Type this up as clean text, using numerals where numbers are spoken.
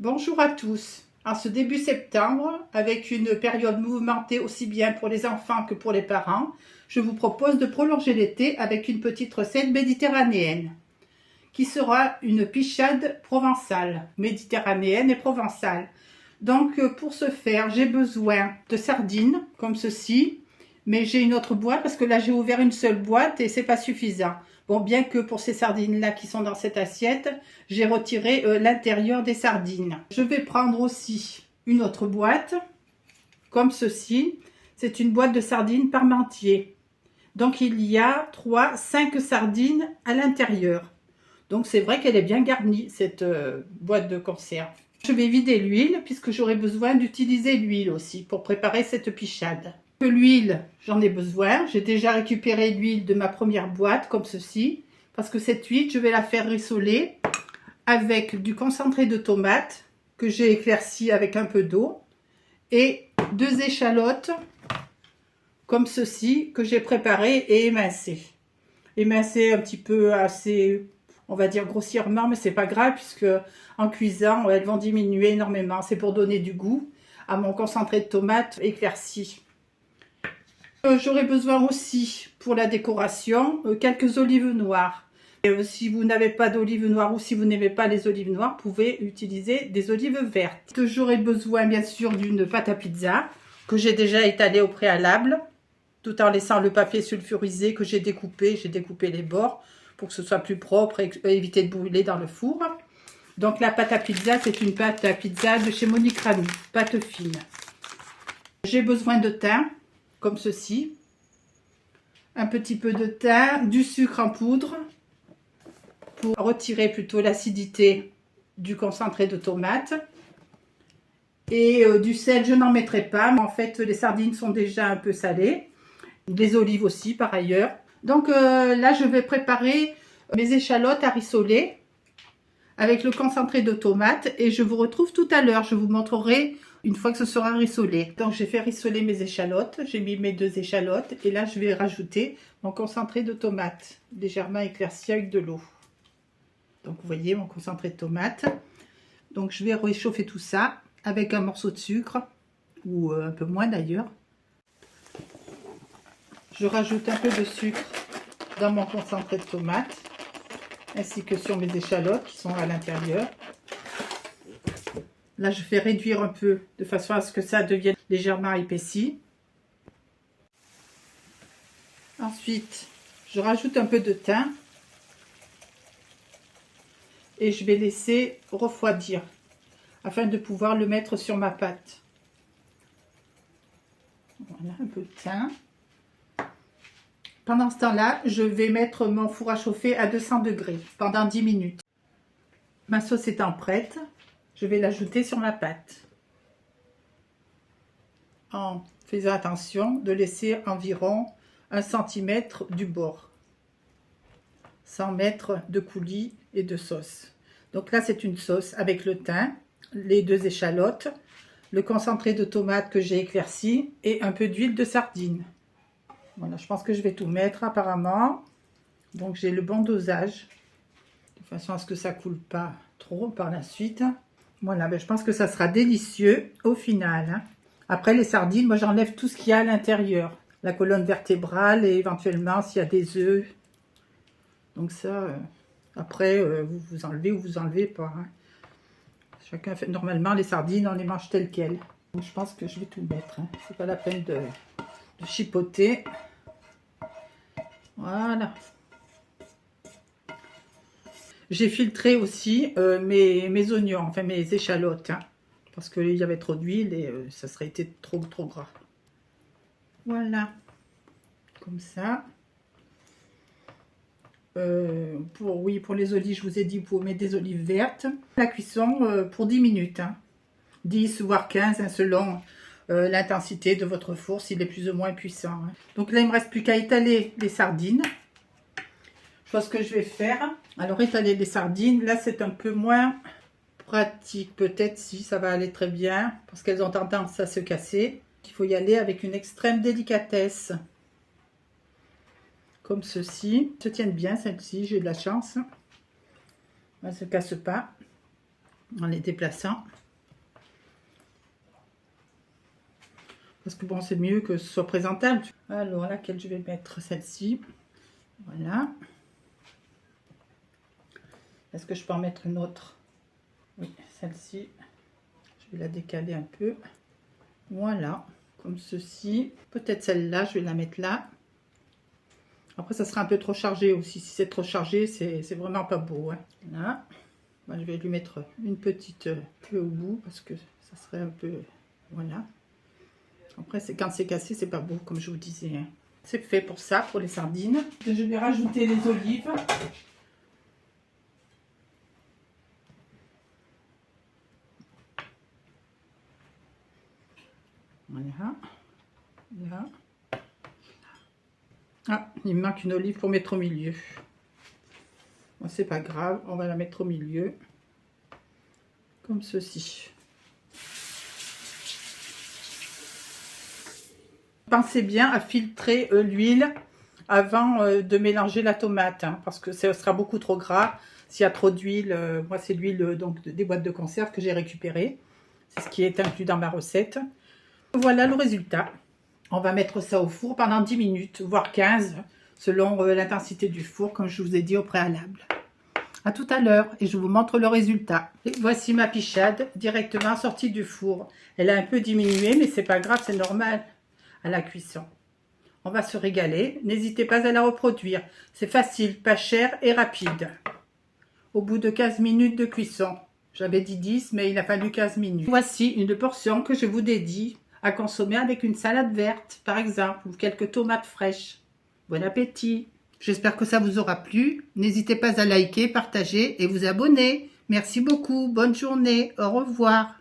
Bonjour à tous. En ce début septembre, avec une période mouvementée aussi bien pour les enfants que pour les parents, je vous propose de prolonger l'été avec une petite recette méditerranéenne qui sera une pichade provençale, méditerranéenne et provençale. Donc pour ce faire, j'ai besoin de sardines comme ceci, mais j'ai une autre boîte parce que là j'ai ouvert une seule boîte et c'est pas suffisant. Bon, bien que pour ces sardines-là qui sont dans cette assiette, j'ai retiré l'intérieur des sardines. Je vais prendre aussi une autre boîte, comme ceci. C'est une boîte de sardines parmentier. Donc il y a 5 sardines à l'intérieur. Donc c'est vrai qu'elle est bien garnie, cette boîte de conserve. Je vais vider l'huile puisque j'aurai besoin d'utiliser l'huile aussi pour préparer cette pichade. L'huile, j'en ai besoin. J'ai déjà récupéré l'huile de ma première boîte comme ceci. Parce que cette huile, je vais la faire rissoler avec du concentré de tomate que j'ai éclairci avec un peu d'eau. Et 2 échalotes comme ceci que j'ai préparées et émincées. Émincées un petit peu assez, on va dire grossièrement, mais c'est pas grave puisque en cuisant, elles vont diminuer énormément. C'est pour donner du goût à mon concentré de tomate éclairci. J'aurai besoin aussi pour la décoration quelques olives noires. Si vous n'avez pas d'olives noires ou si vous n'aimez pas les olives noires, vous pouvez utiliser des olives vertes. J'aurai besoin bien sûr d'une pâte à pizza que j'ai déjà étalée au préalable, tout en laissant le papier sulfurisé que j'ai découpé les bords pour que ce soit plus propre et éviter de brûler dans le four. Donc la pâte à pizza, c'est une pâte à pizza de chez Monique Rami, pâte fine. J'ai besoin de thym, comme ceci, un petit peu de thym, du sucre en poudre pour retirer plutôt l'acidité du concentré de tomate et du sel. Je n'en mettrai pas, mais en fait les sardines sont déjà un peu salées, les olives aussi par ailleurs. Donc là je vais préparer mes échalotes à rissoler avec le concentré de tomate et je vous retrouve tout à l'heure. Je vous montrerai une fois que ce sera rissolé. Donc j'ai fait rissoler mes échalotes, j'ai mis mes 2 échalotes et là je vais rajouter mon concentré de tomate légèrement éclairci avec de l'eau. Donc vous voyez mon concentré de tomate. Donc je vais réchauffer tout ça avec un morceau de sucre ou un peu moins d'ailleurs. Je rajoute un peu de sucre dans mon concentré de tomate ainsi que sur mes échalotes qui sont à l'intérieur. Là, je fais réduire un peu de façon à ce que ça devienne légèrement épaissi. Ensuite, je rajoute un peu de thym et je vais laisser refroidir afin de pouvoir le mettre sur ma pâte. Voilà, un peu de thym. Pendant ce temps-là, je vais mettre mon four à chauffer à 200 degrés pendant 10 minutes. Ma sauce étant prête, je vais l'ajouter sur ma pâte en faisant attention de laisser environ 1 cm du bord sans mettre de coulis et de sauce. Donc là c'est une sauce avec le thym, les 2 échalotes, le concentré de tomate que j'ai éclairci et un peu d'huile de sardine. Voilà, je pense que je vais tout mettre apparemment. Donc j'ai le bon dosage de façon à ce que ça coule pas trop par la suite. Voilà, ben je pense que ça sera délicieux au final. Hein. Après les sardines, moi j'enlève tout ce qu'il y a à l'intérieur. La colonne vertébrale et éventuellement s'il y a des œufs. Donc ça, après vous vous enlevez ou vous enlevez pas. Hein. Chacun fait. Normalement les sardines on les mange telles quelles. Donc, je pense que je vais tout mettre. Hein. C'est pas la peine de chipoter. Voilà. J'ai filtré aussi mes oignons, enfin mes échalotes, hein, parce qu'il y avait trop d'huile et ça serait été trop gras. Voilà, comme ça. Pour les olives, je vous ai dit, vous pouvez mettre des olives vertes. La cuisson pour 10 minutes, hein, 10 voire 15, hein, selon l'intensité de votre four, s'il est plus ou moins puissant. Hein. Donc là, il ne me reste plus qu'à étaler les sardines. Chose que je vais faire. Alors étaler les sardines, là c'est un peu moins pratique. Peut-être si ça va aller très bien parce qu'elles ont tendance à se casser. Il faut y aller avec une extrême délicatesse. Comme ceci. Elles se tiennent bien celles-ci, j'ai de la chance. Elles ne se cassent pas. en les déplaçant. Parce que bon, c'est mieux que ce soit présentable. Alors, laquelle je vais mettre? Celle-ci. Voilà. Est-ce que je peux en mettre une autre? Oui, celle-ci. Je vais la décaler un peu. Voilà, comme ceci. Peut-être celle-là, je vais la mettre là. Après, ça sera un peu trop chargé aussi. Si c'est trop chargé, c'est vraiment pas beau. Hein. Là. Moi, je vais lui mettre une petite peu au bout parce que ça serait un peu... Voilà. Après, quand c'est cassé, c'est pas beau, comme je vous disais. Hein. C'est fait pour ça, pour les sardines. Je vais rajouter les olives. Voilà. Là. Ah, il me manque une olive pour mettre au milieu. Bon, c'est pas grave, on va la mettre au milieu. Comme ceci. Pensez bien à filtrer l'huile avant de mélanger la tomate, hein, parce que ce sera beaucoup trop gras. S'il y a trop d'huile, moi c'est l'huile donc des boîtes de conserve que j'ai récupérée. C'est ce qui est inclus dans ma recette. Voilà le résultat. On va mettre ça au four pendant 10 minutes, voire 15, selon l'intensité du four, comme je vous ai dit au préalable. A tout à l'heure et je vous montre le résultat. Et voici ma pichade directement sortie du four. Elle a un peu diminué, mais c'est pas grave, c'est normal à la cuisson. On va se régaler. N'hésitez pas à la reproduire. C'est facile, pas cher et rapide. Au bout de 15 minutes de cuisson. J'avais dit 10, mais il a fallu 15 minutes. Voici une portion que je vous dédie à consommer avec une salade verte, par exemple, ou quelques tomates fraîches. Bon appétit! J'espère que ça vous aura plu. N'hésitez pas à liker, partager et vous abonner. Merci beaucoup. Bonne journée. Au revoir.